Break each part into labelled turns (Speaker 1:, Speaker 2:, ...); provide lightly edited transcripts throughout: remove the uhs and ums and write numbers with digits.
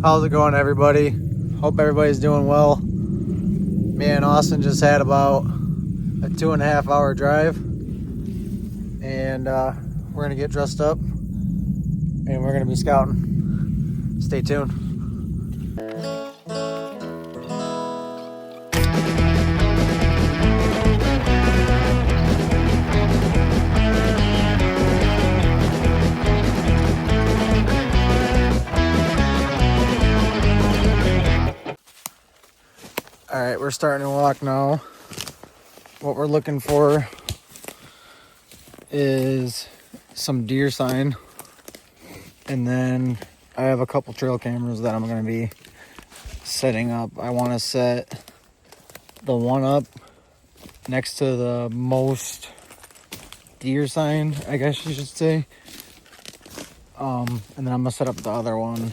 Speaker 1: How's it going, everybody? Hope everybody's doing well. Me and Austin just had about a 2.5 hour drive, and we're gonna get dressed up and we're gonna be scouting. Stay tuned. All right, we're starting to walk now. What we're looking for is some deer sign, and then I have a couple trail cameras that I'm going to be setting up. I want to set the one up next to the most deer sign, I guess you should say, and then I'm going to set up the other one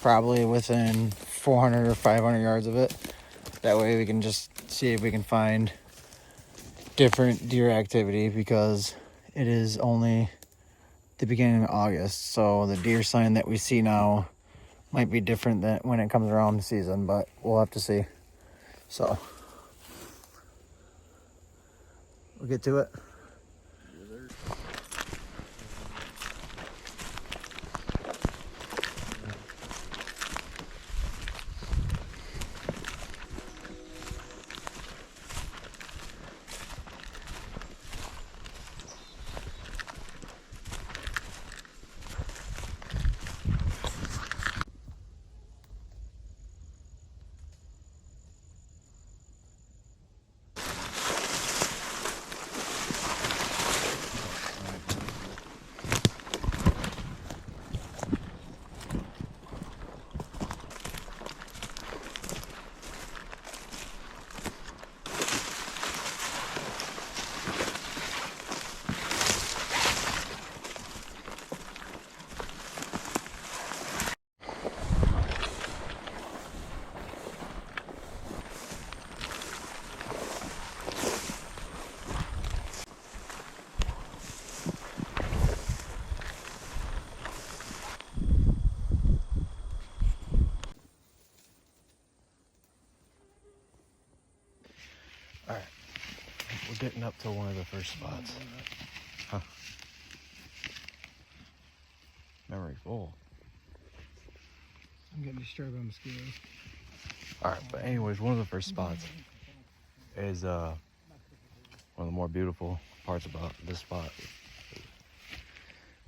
Speaker 1: probably within 400 or 500 yards of it. That way we can just see if we can find different deer activity, because it is only the beginning of August, so the deer sign that we see now might be different than when it comes around the season, but we'll have to see. So we'll get to it. All right, we're getting up to one of the first spots. Huh. Memory full. I'm getting disturbed by mosquitoes. All right, but anyways, one of the first spots is one of the more beautiful parts about this spot.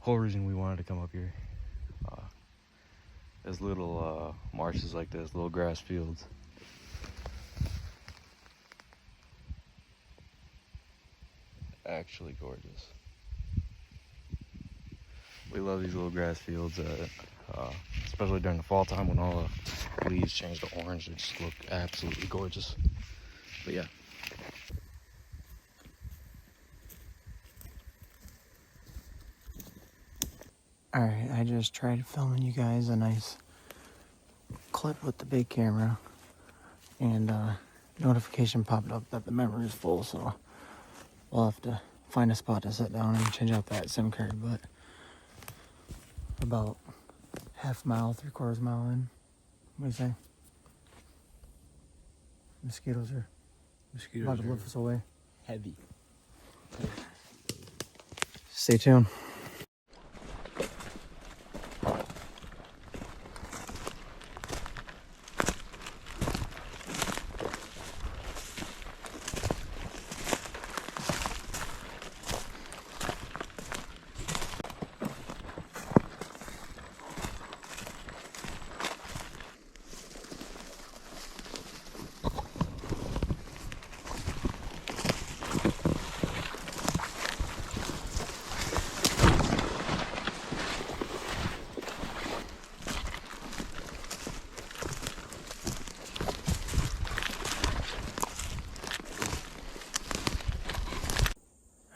Speaker 1: Whole reason we wanted to come up here. There's little marshes like this, little grass fields. Actually gorgeous. We love these little grass fields, especially during the fall time when all the leaves change to orange. They just look absolutely gorgeous. But yeah. Alright, I just tried filming you guys a nice clip with the big camera, and notification popped up that the memory is full, so we'll have to find a spot to sit down and change out that SIM card. But about half mile, 3/4 mile in. What do you say? Mosquitoes are about to lift us away.
Speaker 2: Heavy.
Speaker 1: Stay tuned.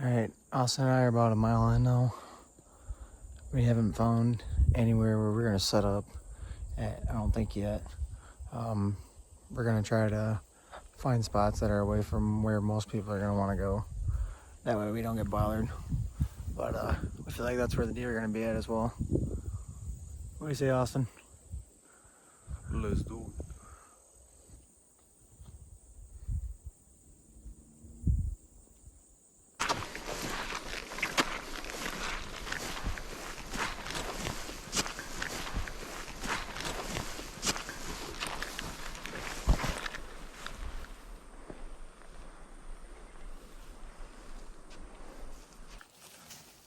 Speaker 1: Alright, Austin and I are about a mile in now. We haven't found anywhere where we're going to set up at, I don't think yet. We're going to try to find spots that are away from where most people are going to want to go. That way we don't get bothered. But I feel like that's where the deer are going to be at as well. What do you say, Austin?
Speaker 2: Let's do it.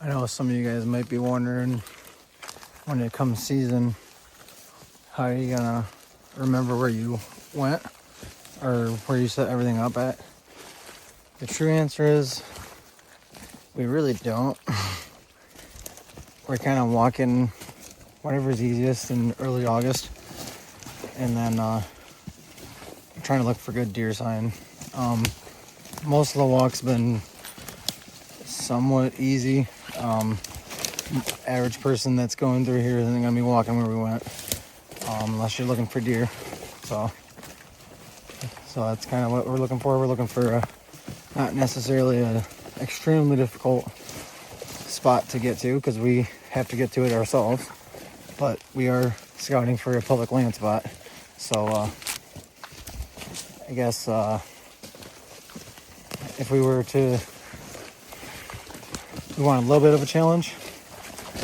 Speaker 1: I know some of you guys might be wondering when it comes season, how are you gonna remember where you went or where you set everything up at? The true answer is we really don't. We're kind of walking whatever's easiest in early August, and then trying to look for good deer sign. Most of the walk's been somewhat easy. Average person that's going through here isn't gonna be walking where we went, unless you're looking for deer. So that's kind of what we're looking for. We're looking for not necessarily a extremely difficult spot to get to, because we have to get to it ourselves, but we are scouting for a public land spot. So I guess if we were to, we want a little bit of a challenge,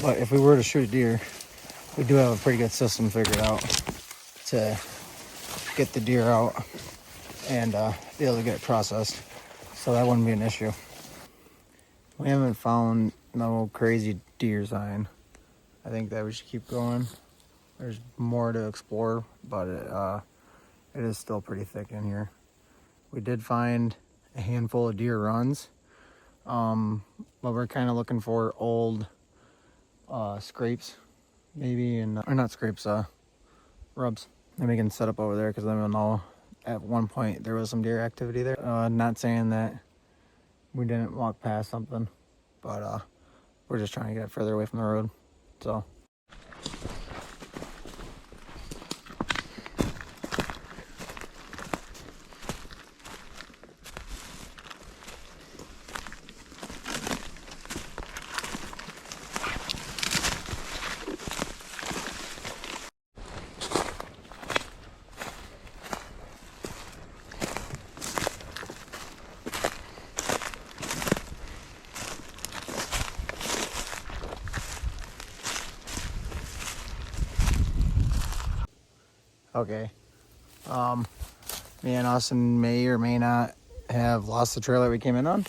Speaker 1: but if we were to shoot a deer, we do have a pretty good system figured out to get the deer out and be able to get it processed, so that wouldn't be an issue. We haven't found no crazy deer sign. I think that we should keep going. There's more to explore, but it is still pretty thick in here. We did find a handful of deer runs, but we're kind of looking for old scrapes, maybe, or not scrapes, rubs. And we can set up over there, because then we'll know at one point there was some deer activity there. Not saying that we didn't walk past something, but we're just trying to get further away from the road. So okay. Me and Austin may or may not have lost the trail that we came in on,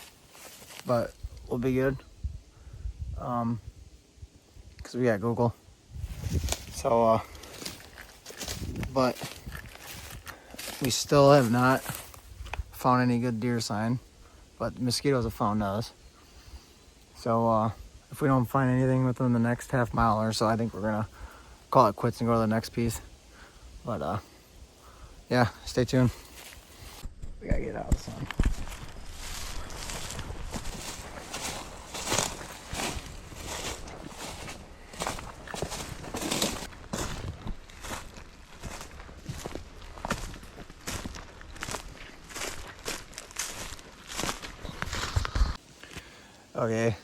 Speaker 1: but we'll be good. Because we got Google. So, but we still have not found any good deer sign, but mosquitoes have found us. So, if we don't find anything within the next half mile or so, I think we're gonna call it quits and go to the next piece. But, yeah, stay tuned. We gotta get out of the sun. Okay,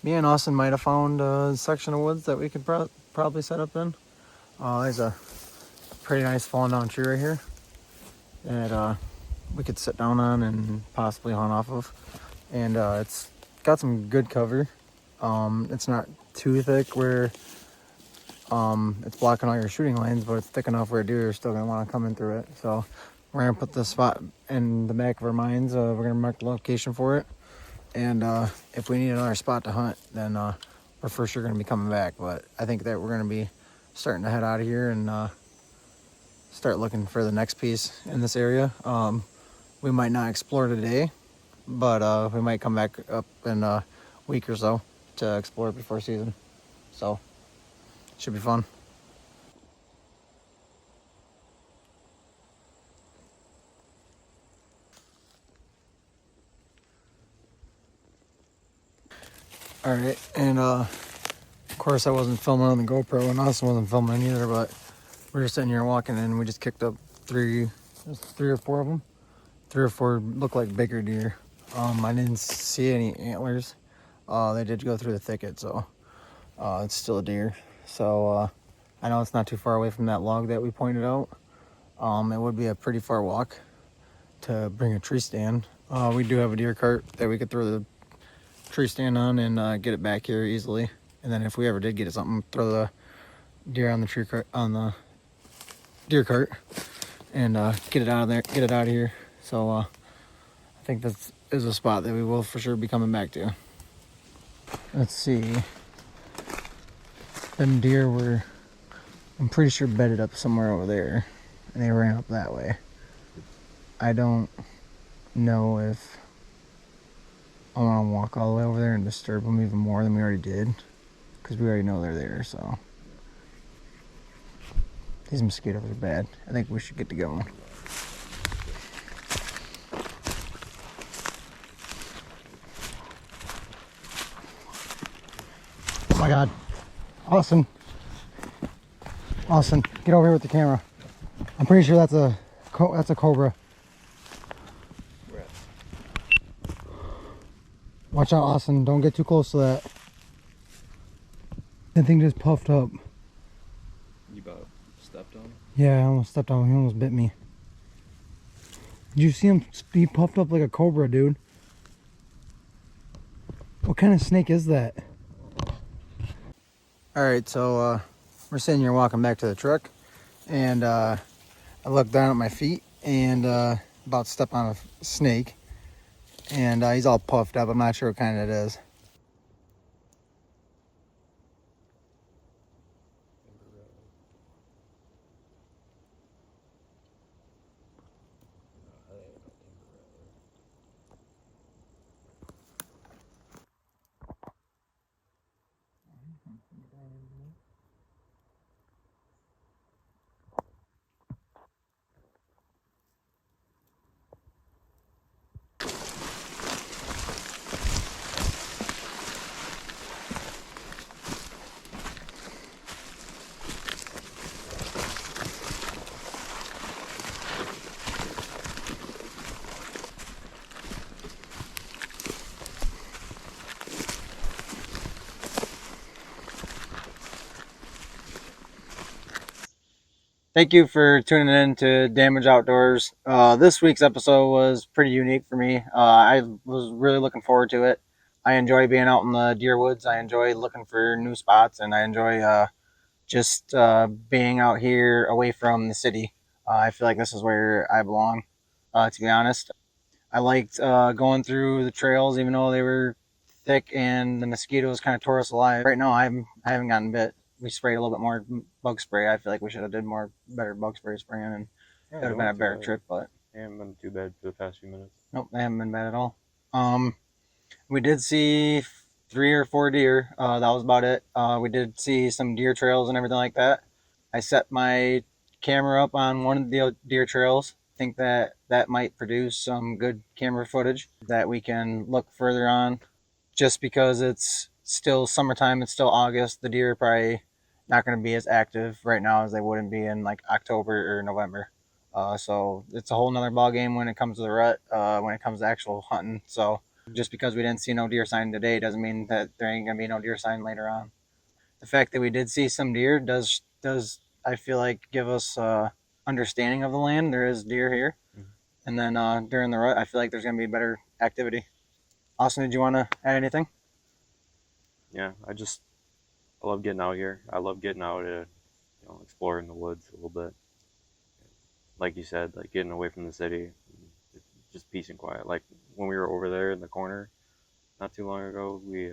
Speaker 1: me and Austin might have found a section of woods that we could probably set up in. There's a pretty nice fallen down tree right here that we could sit down on and possibly hunt off of. And it's got some good cover. It's not too thick where it's blocking all your shooting lanes, but it's thick enough where deer are still gonna want to come in through it. So we're gonna put the spot in the back of our minds. We're gonna mark the location for it. And if we need another spot to hunt, then we're for sure going to be coming back. But I think that we're going to be starting to head out of here and start looking for the next piece in this area. We might not explore today, but we might come back up in a week or so to explore before season. So, should be fun. All right, and of course I wasn't filming on the GoPro, and Austin wasn't filming either, but we're just sitting here walking, and we just kicked up three or four of them. 3 or 4 look like bigger deer. I didn't see any antlers. They did go through the thicket, so it's still a deer. So I know it's not too far away from that log that we pointed out. It would be a pretty far walk to bring a tree stand. We do have a deer cart that we could throw the tree stand on and get it back here easily. And then if we ever did get it something, throw the deer on the tree cart, on the deer cart, and get it out of there, get it out of here. So I think that is a spot that we will for sure be coming back to. Let's see. Them deer were, I'm pretty sure, bedded up somewhere over there, and they ran up that way. I don't know if I want to walk all the way over there and disturb them even more than we already did, because we already know they're there. So these mosquitoes are bad. I think we should get to going. Oh my God, Austin, get over here with the camera. I'm pretty sure that's a cobra. Watch out, Austin, don't get too close to that. That thing just puffed up.
Speaker 2: You about stepped on him?
Speaker 1: Yeah, I almost stepped on him. He almost bit me. Did you see him? He puffed up like a cobra, dude. What kind of snake is that? All right, so we're sitting here walking back to the truck, and I looked down at my feet and about to step on a snake, and he's all puffed up. I'm not sure what kind it is. Thank you for tuning in to DAMJ Outdoors. This week's episode was pretty unique for me. I was really looking forward to it. I enjoy being out in the deer woods. I enjoy looking for new spots, and I enjoy just being out here away from the city. I feel like this is where I belong, to be honest. I liked going through the trails, even though they were thick and the mosquitoes kind of tore us alive. Right now, I haven't gotten bit. We sprayed a little bit more bug spray. I feel like we should have did more better bug spray spraying, and it would have been a better trip. But
Speaker 2: they haven't been too bad for the past few minutes.
Speaker 1: Nope, they haven't been bad at all. We did see 3 or 4 deer. That was about it. We did see some deer trails and everything like that. I set my camera up on one of the deer trails. I think that that might produce some good camera footage that we can look further on. Just because it's still summertime, it's still August, the deer are probably not going to be as active right now as they wouldn't be in like October or November. So it's a whole nother ball game when it comes to the rut, when it comes to actual hunting. So just because we didn't see no deer sign today doesn't mean that there ain't gonna be no deer sign later on. The fact that we did see some deer does I feel like give us understanding of the land. There is deer here, and then during the rut, I feel like there's gonna be better activity. Austin, did you want to add anything?
Speaker 2: Yeah, I love getting out here. I love getting out, exploring the woods a little bit. Like you said, like getting away from the city, just peace and quiet. Like when we were over there in the corner not too long ago, we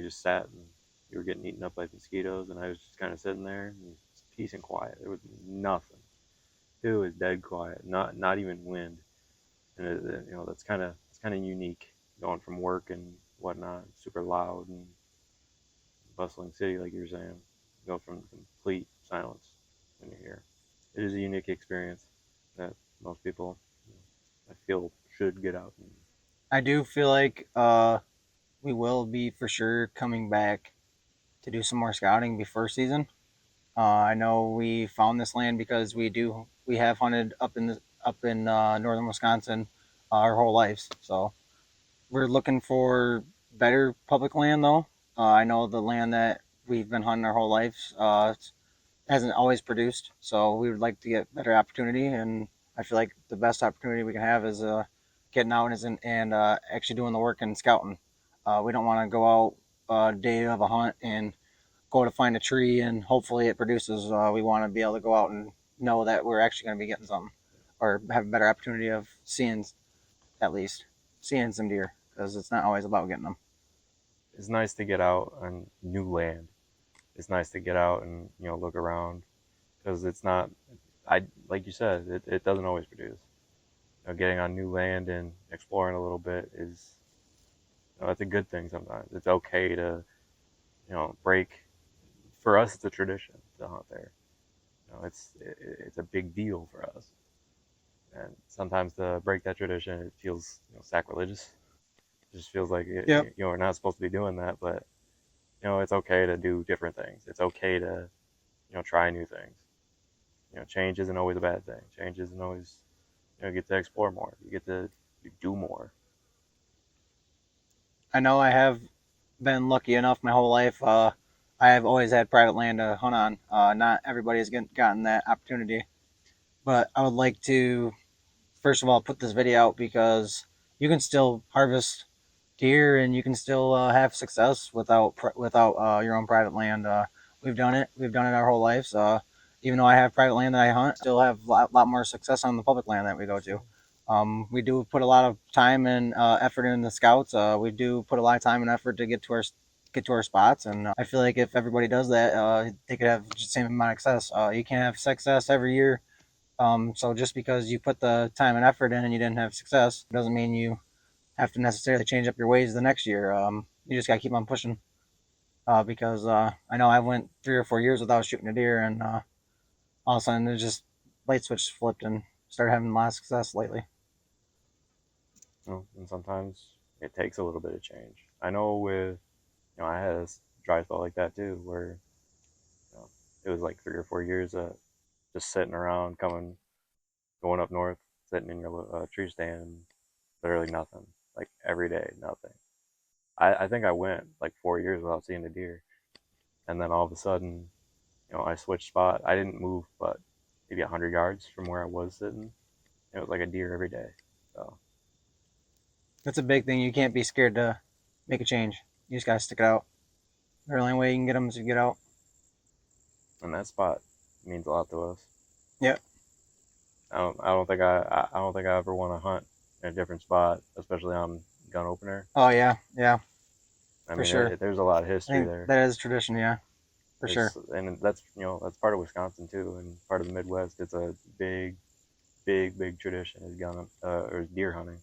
Speaker 2: just sat and we were getting eaten up by mosquitoes, and I was just kind of sitting there, and just peace and quiet. There was nothing. It was dead quiet, not even wind, and that's kind of unique. Going from work and whatnot, super loud and bustling city, like you were saying, go from complete silence when you're here. It is a unique experience that most people, I feel, should get out.
Speaker 1: I do feel like we will be for sure coming back to do some more scouting before season. I know we found this land because we have hunted up in northern Wisconsin our whole lives. So we're looking for better public land though. I know the land that we've been hunting our whole lives hasn't always produced. So we would like to get better opportunity, and I feel like the best opportunity we can have is getting out and actually doing the work and scouting. We don't want to go out a day of a hunt and go to find a tree and hopefully it produces. We want to be able to go out and know that we're actually going to be getting something, or have a better opportunity of seeing, at least seeing some deer, because it's not always about getting them.
Speaker 2: It's nice to get out on new land. It's nice to get out and look around because it's not. I like you said, it doesn't always produce. Getting on new land and exploring a little bit is that's a good thing sometimes. It's okay to break. For us, it's a tradition to hunt there. It's a big deal for us, and sometimes to break that tradition, it feels sacrilegious. It just feels like
Speaker 1: Yep.
Speaker 2: we're not supposed to be doing that, but it's okay to do different things. It's okay to try new things. Change isn't always a bad thing. Change isn't always you get to explore more. You get to do more.
Speaker 1: I know I have been lucky enough my whole life. I have always had private land to hunt on. Not everybody has gotten that opportunity, but I would like to first of all put this video out because you can still harvest deer and you can still have success without your own private land. We've done it. We've done it our whole lives. Even though I have private land that I hunt, still have lot more success on the public land that we go to. We do put a lot of time and effort in the scouts. We do put a lot of time and effort to get to our spots, and I feel like if everybody does that, they could have the same amount of success. You can't have success every year. So just because you put the time and effort in and you didn't have success doesn't mean you have to necessarily change up your ways the next year. You just got to keep on pushing. Because I know I went 3 or 4 years without shooting a deer, and all of a sudden it just light switch flipped and started having a lot of success lately.
Speaker 2: And sometimes it takes a little bit of change. I know with I had a dry spell like that too, where it was like 3 or 4 years just sitting around, going up north, sitting in your tree stand, literally nothing, like every day, nothing. I think I went like 4 years without seeing a deer, and then all of a sudden, I switched spot. I didn't move, but maybe 100 yards from where I was sitting, it was like a deer every day. So
Speaker 1: That's a big thing. You can't be scared to make a change. You just got to stick it out. The only way you can get them is to get out.
Speaker 2: and that spot means a lot to us.
Speaker 1: Yep.
Speaker 2: I don't think I ever want to hunt in a different spot, especially on gun opener.
Speaker 1: Oh yeah, yeah,
Speaker 2: I
Speaker 1: for
Speaker 2: mean,
Speaker 1: sure.
Speaker 2: there's a lot of
Speaker 1: I
Speaker 2: history
Speaker 1: think
Speaker 2: there.
Speaker 1: that is tradition. Yeah, for sure.
Speaker 2: And that's that's part of Wisconsin too, and part of the Midwest. It's a big tradition is gun or deer hunting.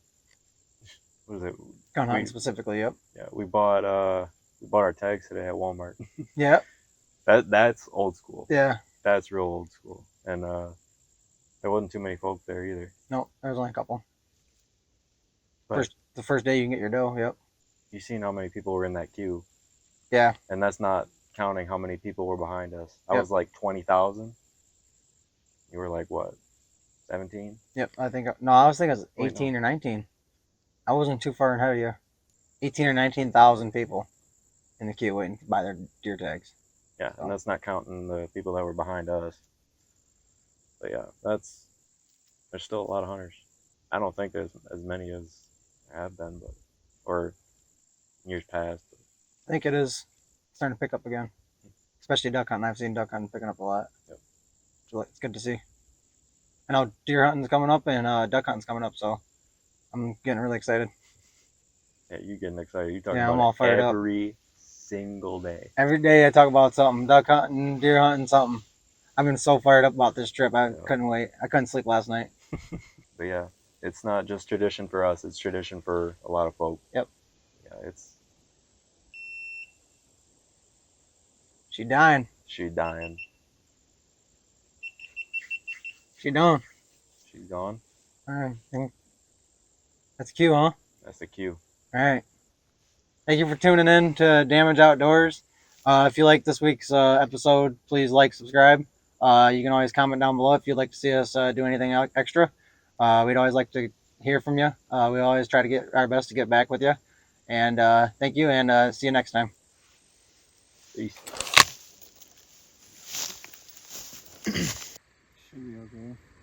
Speaker 2: What is it?
Speaker 1: Gun hunting
Speaker 2: We
Speaker 1: specifically. Yep.
Speaker 2: yeah we bought our tags today at Walmart.
Speaker 1: Yep.
Speaker 2: That's old school.
Speaker 1: Yeah.
Speaker 2: That's real old school, and there wasn't too many folk there either.
Speaker 1: No, there was only a couple.
Speaker 2: But
Speaker 1: The first day you can get your doe. Yep.
Speaker 2: you seen how many people were in that queue,
Speaker 1: Yeah.
Speaker 2: and that's not counting how many people were behind us. I
Speaker 1: Yep.
Speaker 2: was like 20,000. You were like what, 17?
Speaker 1: Yep. I think no. I was thinking it was
Speaker 2: Wait,
Speaker 1: 18
Speaker 2: no.
Speaker 1: or 19. I wasn't too far ahead of you. 18 or 19,000 people in the queue waiting to buy their deer tags.
Speaker 2: Yeah, and that's not counting the people that were behind us. But yeah, there's still a lot of hunters. I don't think there's as many as there have been, but or years past. But
Speaker 1: I think it is starting to pick up again, especially duck hunting. I've seen duck hunting picking up a lot.
Speaker 2: Yep.
Speaker 1: So it's good to see. I know deer hunting's coming up and duck hunting's coming up, so I'm getting really excited.
Speaker 2: yeah, you getting excited? You talking
Speaker 1: Yeah, I'm
Speaker 2: about
Speaker 1: all
Speaker 2: it
Speaker 1: fired up.
Speaker 2: every single day.
Speaker 1: Every day I talk about something, duck hunting, deer hunting, something. I've been so fired up about this trip. I
Speaker 2: Yep.
Speaker 1: couldn't wait. I couldn't sleep last night.
Speaker 2: But yeah, it's not just tradition for us; it's tradition for a lot of folk.
Speaker 1: Yep.
Speaker 2: Yeah,
Speaker 1: She dying.
Speaker 2: she dying.
Speaker 1: She done.
Speaker 2: She's gone.
Speaker 1: All right. That's cute, huh?
Speaker 2: That's the cue.
Speaker 1: All right. Thank you for tuning in to DAMJ Outdoors. If you like this week's episode, please like, subscribe. You can always comment down below if you'd like to see us do anything extra. We'd always like to hear from you. We always try to get our best to get back with you. And thank you, and see you next time.
Speaker 2: Peace.
Speaker 1: Should be okay.